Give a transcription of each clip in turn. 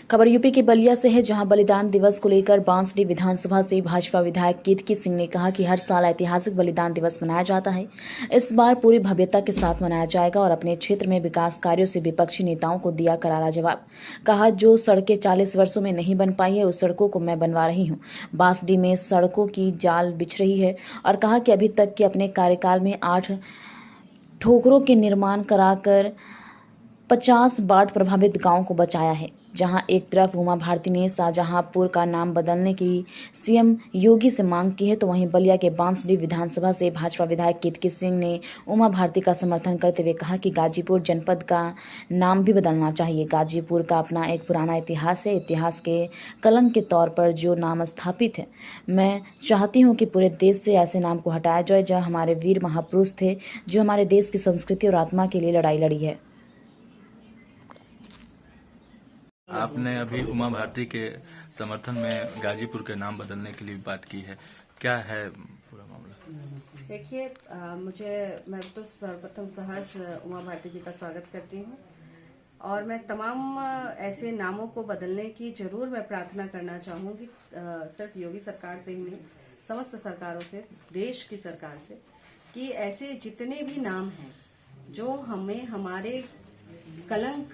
खबर यूपी के बलिया से है, जहां बलिदान दिवस को लेकर बांसडीह विधानसभा से भाजपा विधायक केतकी सिंह ने कहा कि हर साल ऐतिहासिक बलिदान दिवस मनाया जाता है। इस बार पूरी भव्यता के साथ मनाया जाएगा और अपने क्षेत्र में विकास कार्यों से विपक्षी नेताओं को दिया करारा जवाब। कहा, जो सड़कें 40 वर्षों में नहीं बन पाई है, उस सड़कों को मैं बनवा रही हूँ। बांसडीह में सड़कों की जाल बिछ रही है और कहा कि अभी तक के अपने कार्यकाल में 8 ठोकरों के निर्माण कराकर 50 बाढ़ प्रभावित गांवों को बचाया है। जहां एक तरफ उमा भारती ने शाहजहांपुर का नाम बदलने की सीएम योगी से मांग की है, तो वहीं बलिया के बांसडीह विधानसभा से भाजपा विधायक केतकी सिंह ने उमा भारती का समर्थन करते हुए कहा कि गाजीपुर जनपद का नाम भी बदलना चाहिए। गाजीपुर का अपना एक पुराना इतिहास है। इतिहास के कलंक के तौर पर जो नाम स्थापित है, मैं चाहती हूँ कि पूरे देश से ऐसे नाम को हटाया जाए जो हमारे वीर महापुरुष थे, जो हमारे देश की संस्कृति और आत्मा के लिए लड़ाई लड़ी है। आपने अभी उमा भारती के समर्थन में गाजीपुर के नाम बदलने के लिए बात की है, क्या है पूरा मामला? देखिए, मैं तो सर्वप्रथम सहर्ष उमा भारती जी का स्वागत करती हूँ और मैं तमाम ऐसे नामों को बदलने की जरूर मैं प्रार्थना करना चाहूँगी, सिर्फ योगी सरकार से ही नहीं, समस्त सरकारों से, देश की सरकार से, कि ऐसे जितने भी नाम हैं जो हमें हमारे कलंक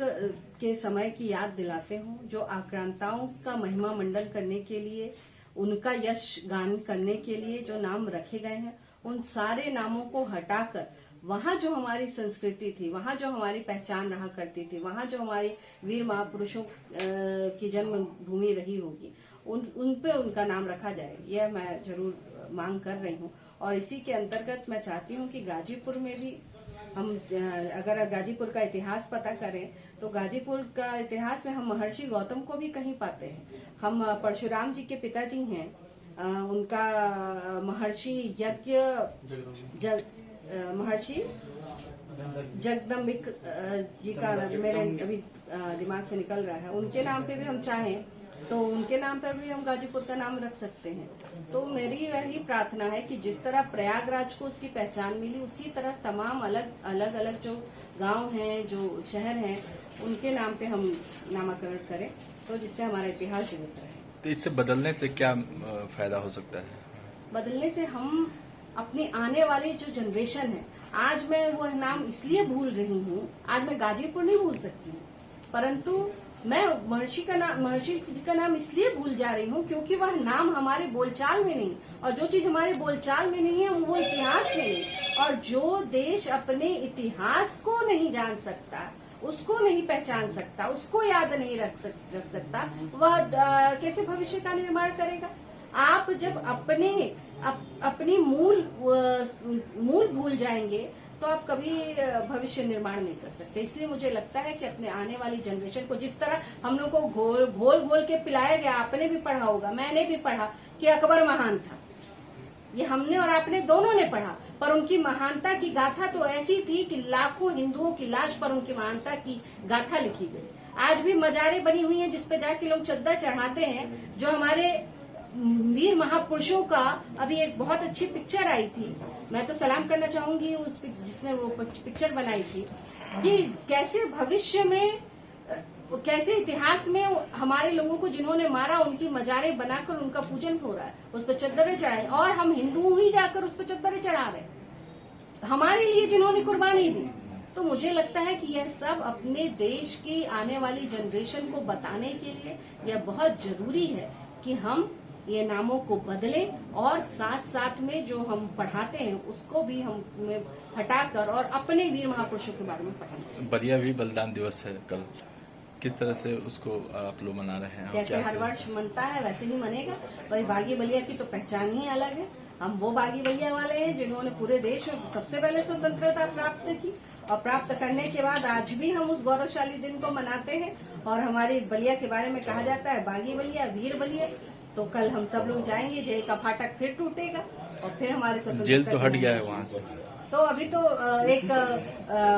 के समय की याद दिलाते हों, जो आक्रांताओं का महिमा मंडन करने के लिए, उनका यश गान करने के लिए जो नाम रखे गए हैं, उन सारे नामों को हटाकर वहां जो हमारी संस्कृति थी, वहां जो हमारी पहचान रहा करती थी, वहां जो हमारी वीर महापुरुषों की जन्म भूमि रही होगी, उन पे उनका नाम रखा जाए, यह मैं जरूर मांग कर रही हूँ। और इसी के अंतर्गत मैं चाहती हूँ कि गाजीपुर में भी हम, अगर गाजीपुर का इतिहास पता करें तो गाजीपुर का इतिहास में हम महर्षि गौतम को भी कहीं पाते हैं। हम परशुराम जी के पिताजी हैं, उनका महर्षि महर्षि जगदम्बिक जी का मेरे अभी दिमाग से निकल रहा है, उनके नाम पे भी हम चाहें तो उनके नाम पर भी हम गाजीपुर का नाम रख सकते हैं। तो मेरी यही प्रार्थना है कि जिस तरह प्रयागराज को उसकी पहचान मिली, उसी तरह तमाम अलग जो गांव हैं, जो शहर हैं, उनके नाम पे हम नामकरण करें, तो जिससे हमारा इतिहास जीवित रहे। तो इससे बदलने से क्या फायदा हो सकता है? बदलने से हम अपनी आने वाली जो जनरेशन है, आज मैं वह नाम इसलिए भूल रही हूँ, आज मैं गाजीपुर नहीं भूल सकती हूँ, परंतु मैं महर्षि जी का नाम इसलिए भूल जा रही हूँ क्योंकि वह नाम हमारे बोलचाल में नहीं, और जो चीज हमारे बोलचाल में नहीं है वो इतिहास में नहीं। और जो देश अपने इतिहास को नहीं जान सकता, उसको नहीं पहचान सकता, उसको याद नहीं रख सकता, वह कैसे भविष्य का निर्माण करेगा? आप जब अपनी मूल भूल जाएंगे तो आप कभी भविष्य निर्माण नहीं कर सकते। इसलिए मुझे लगता है कि अपने आने वाली जनरेशन को, जिस तरह हम लोग को घोल के पिलाया गया, आपने भी पढ़ा होगा, मैंने भी पढ़ा कि अकबर महान था, ये हमने और आपने दोनों ने पढ़ा, पर उनकी महानता की गाथा तो ऐसी थी कि लाखों हिंदुओं की लाश पर उनकी महानता की गाथा लिखी गई। आज भी मजारें बनी हुई हैं जिसपे जाके लोग चद्दर चढ़ाते हैं, जो हमारे वीर महापुरुषों का अभी एक बहुत अच्छी पिक्चर आई थी, मैं तो सलाम करना चाहूंगी जिसने वो पिक्चर बनाई थी, कि कैसे भविष्य में, कैसे इतिहास में हमारे लोगों को जिन्होंने मारा, उनकी मजारें बनाकर उनका पूजन हो रहा है, उस पर चद्दरें चढ़ाए, और हम हिंदू ही जाकर उस पर चद्दरें चढ़ा रहे हमारे लिए जिन्होंने कुर्बानी दी। तो मुझे लगता है कि यह सब अपने देश की आने वाली जनरेशन को बताने के लिए यह बहुत जरूरी है कि हम ये नामों को बदलें, और साथ साथ में जो हम पढ़ाते हैं उसको भी हम हटाकर और अपने वीर महापुरुषों के बारे में पढ़ाना। बलिया भी बलिदान दिवस है कल, किस तरह से उसको आप लोग मना रहे हैं? जैसे हर वर्ष मनता है वैसे ही मनेगा। वही बागी बलिया की तो पहचान ही अलग है। हम वो बागी बलिया वाले हैं जिन्होंने पूरे देश में सबसे पहले स्वतंत्रता प्राप्त की, और प्राप्त करने के बाद आज भी हम उस गौरवशाली दिन को मनाते हैं। और हमारी बलिया के बारे में कहा जाता है बागी बलिया, वीर बलिया। तो कल हम सब लोग जाएंगे, जेल का फाटक फिर टूटेगा और फिर हमारे स्वतंत्रता, जेल तो हट गया है वहाँ से, तो अभी तो एक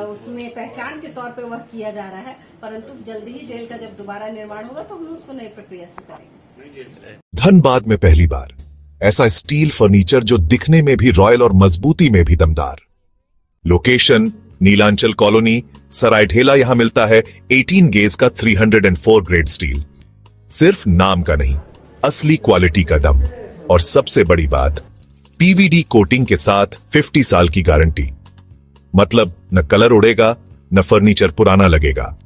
उसमें पहचान के तौर पे वह किया जा रहा है, परंतु जल्दी ही जेल का जब दोबारा निर्माण होगा तो हम उसको नई प्रक्रिया से करेंगे। धनबाद में पहली बार ऐसा स्टील फर्नीचर जो दिखने में भी रॉयल और मजबूती में भी दमदार। Location Nilanchal colony, Saraidhela. यहां मिलता है 18 गेज का 304 ग्रेड स्टील। सिर्फ नाम का नहीं, असली क्वालिटी का दम। और सबसे बड़ी बात, पीवीडी कोटिंग के साथ 50 साल की गारंटी। मतलब न कलर उड़ेगा, न फर्नीचर पुराना लगेगा।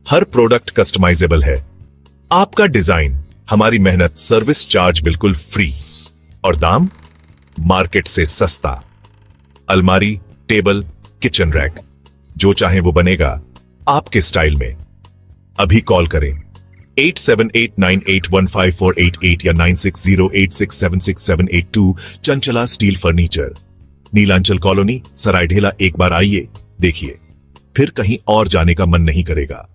हर प्रोडक्ट कस्टमाइजेबल है। आपका डिजाइन, हमारी मेहनत, सर्विस चार्ज बिल्कुल फ्री। और दाम मार्केट से सस्ता। अलमारी, टेबल, किचन रैक, जो चाहे वो बनेगा आपके स्टाइल में। अभी कॉल करें 8789815488 या 9608676782। Chanchala steel furniture, Nilanchal colony, Saraidhela. एक बार आइए, देखिए, फिर कहीं और जाने का मन नहीं करेगा।